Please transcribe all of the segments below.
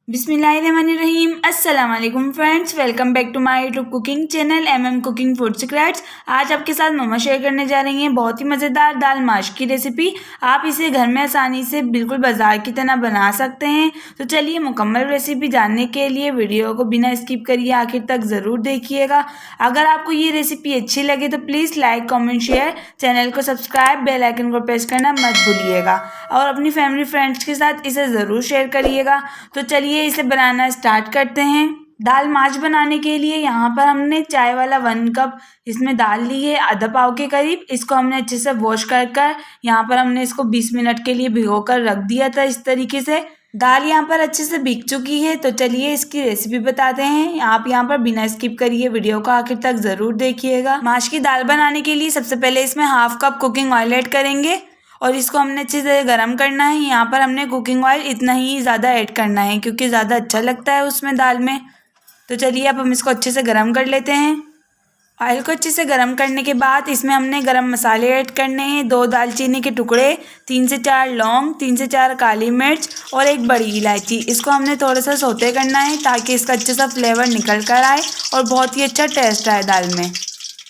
बिस्मिल्लाहिर्रहमानिर्रहीम। अस्सलाम वालेकुम friends, welcome back to my YouTube cooking channel MM cooking food secrets. आज आपके साथ मम्मा शेयर करने जा रही हैं बहुत ही मज़ेदार दाल माश की रेसिपी। आप इसे घर में आसानी से बिल्कुल बाजार की तरह बना सकते हैं। तो चलिए मुकम्मल रेसिपी जानने के लिए वीडियो को बिना स्किप करिए आखिर तक ज़रूर देखिएगा। अगर आपको ये रेसिपी अच्छी लगे तो please like comment share, channel को सब्सक्राइब, बेल आइकन को प्रेस करना मत भूलिएगा और अपनी फैमिली फ्रेंड्स के साथ इसे ज़रूर शेयर करिएगा। तो चलिए इसे बनाना स्टार्ट करते हैं। दाल माश बनाने के लिए यहाँ पर हमने चाय वाला 1 कप इसमें दाल ली है, आधा पाव के करीब। इसको हमने अच्छे से वॉश कर यहाँ पर हमने इसको 20 मिनट के लिए भिगो कर रख दिया था। इस तरीके से दाल यहाँ पर अच्छे से भीग चुकी है। तो चलिए इसकी रेसिपी बताते हैं। आप यहाँ पर बिना स्किप करिए वीडियो को आखिर तक ज़रूर देखिएगा। माश की दाल बनाने के लिए सबसे पहले इसमें 1/2 कप कुकिंग ऑयल ऐड करेंगे और इसको हमने अच्छे से गर्म करना है। यहाँ पर हमने कुकिंग ऑयल इतना ही ज़्यादा ऐड करना है क्योंकि ज़्यादा अच्छा लगता है उसमें दाल में। तो चलिए अब हम इसको अच्छे से गर्म कर लेते हैं। ऑयल को अच्छे से गर्म करने के बाद इसमें हमने गरम मसाले ऐड करने हैं। 2 दालचीनी के टुकड़े, 3 से 4 लौंग, 3 से 4 काली मिर्च और 1 बड़ी इलायची। इसको हमने थोड़ा सा सौते करना है ताकि इसका अच्छे सा फ्लेवर निकल कर आए और बहुत ही अच्छा टेस्ट आए दाल में।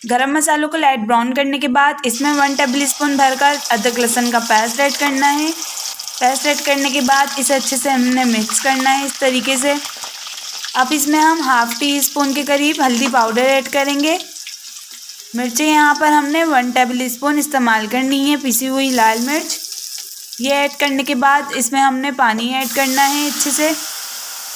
गरम मसालों को लाइट ब्राउन करने के बाद इसमें 1 टेबल स्पून भरकर अदरक लहसुन का पेस्ट ऐड करना है। पेस्ट ऐड करने के बाद इसे अच्छे से हमने मिक्स करना है इस तरीके से। अब इसमें हम 1/2 टीस्पून के करीब हल्दी पाउडर ऐड करेंगे। मिर्चें यहाँ पर हमने 1 टेबल स्पून इस्तेमाल करनी है, पिसी हुई लाल मिर्च। ये ऐड करने के बाद इसमें हमने पानी ऐड करना है अच्छे से।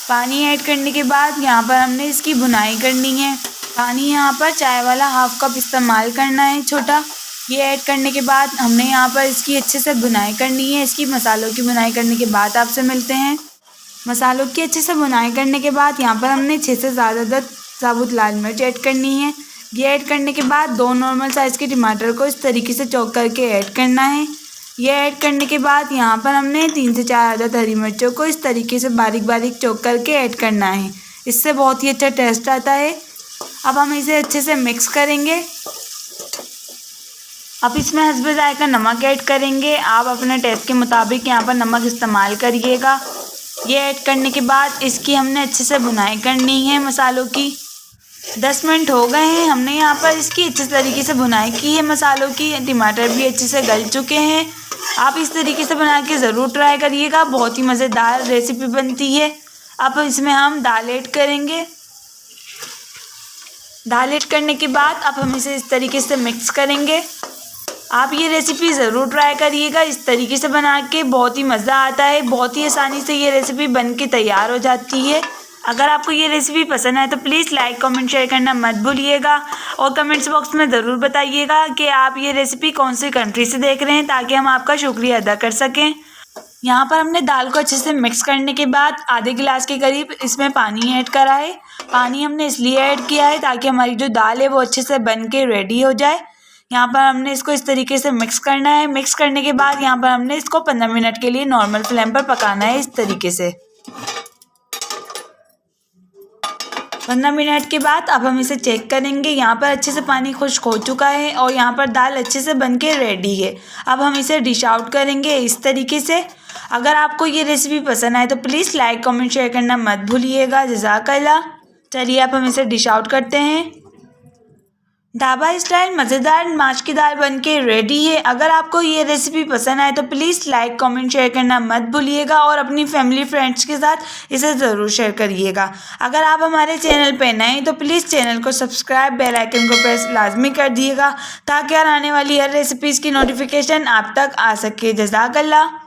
पानी ऐड करने के बाद यहाँ पर हमने इसकी भुनाई करनी है। पानी यहाँ पर चाय वाला 1/2 कप इस्तेमाल करना है छोटा। ये ऐड करने के बाद हमने यहाँ पर इसकी अच्छे से भुनाई करनी है। इसकी मसालों की भुनाई करने के बाद आपसे मिलते हैं। मसालों की अच्छे से भुनाई करने के बाद यहाँ पर हमने 6 से ज़्यादा साबुत लाल मिर्च ऐड करनी है। ये ऐड करने के बाद 2 नॉर्मल साइज़ के टमाटर को इस तरीके से चॉप करके ऐड करना है। ये ऐड करने के बाद यहाँ पर हमने 3 से 4 अदद हरी मिर्चों को इस तरीके से बारीक बारीक चॉप करके ऐड करना है। इससे बहुत ही अच्छा टेस्ट आता है। अब हम इसे अच्छे से मिक्स करेंगे। अब इसमें हस्बे जायका नमक ऐड करेंगे। आप अपने टेस्ट के मुताबिक यहाँ पर नमक इस्तेमाल करिएगा। ये ऐड करने के बाद इसकी हमने अच्छे से भुनाई करनी है मसालों की। 10 मिनट हो गए हैं, हमने यहाँ पर इसकी अच्छे तरीके से भुनाई की है मसालों की। टमाटर भी अच्छे से गल चुके हैं। आप इस तरीके से बना के ज़रूर ट्राई करिएगा, बहुत ही मज़ेदार रेसिपी बनती है। अब इसमें हम दाल ऐड करेंगे। दाल ऐड करने के बाद अब हम इसे इस तरीके से मिक्स करेंगे। आप ये रेसिपी ज़रूर ट्राई करिएगा, इस तरीके से बना के बहुत ही मज़ा आता है। बहुत ही आसानी से ये रेसिपी बन के तैयार हो जाती है। अगर आपको ये रेसिपी पसंद आए तो प्लीज़ लाइक कमेंट शेयर करना मत भूलिएगा और कमेंट्स बॉक्स में ज़रूर बताइएगा कि आप ये रेसिपी कौन सी कंट्री से देख रहे हैं ताकि हम आपका शुक्रिया अदा कर सकें। यहाँ पर हमने दाल को अच्छे से मिक्स करने के बाद आधे गिलास के करीब इसमें पानी ऐड करा है। पानी हमने इसलिए ऐड किया है ताकि हमारी जो दाल है वो अच्छे से बन के रेडी हो जाए। यहाँ पर हमने इसको इस तरीके से मिक्स करना है। मिक्स करने के बाद यहाँ पर हमने इसको 15 मिनट के लिए नॉर्मल फ्लेम पर पकाना है इस तरीके से। 15 मिनट के बाद अब हम इसे चेक करेंगे। यहाँ पर अच्छे से पानी खुश्क हो चुका है और यहाँ पर दाल अच्छे से बन के रेडी है। अब हम इसे डिश आउट करेंगे इस तरीके से। अगर आपको ये रेसिपी पसंद आए तो प्लीज़ लाइक कमेंट शेयर करना मत भूलिएगा। जज़ाकल्लाह। चलिए अब हम इसे डिश आउट करते हैं। ढाबा स्टाइल मज़ेदार माश की दाल बनके रेडी है। अगर आपको ये रेसिपी पसंद आए तो प्लीज़ लाइक कमेंट शेयर करना मत भूलिएगा और अपनी फैमिली फ्रेंड्स के साथ इसे ज़रूर शेयर करिएगा। अगर आप हमारे चैनल पे नए हैं तो प्लीज़ चैनल को सब्सक्राइब, बेल आइकन को प्रेस लाजमी कर दिएगा ताकि आने वाली हर रेसिपीज़ की नोटिफिकेशन आप तक आ सके। जज़ाकल्लाह।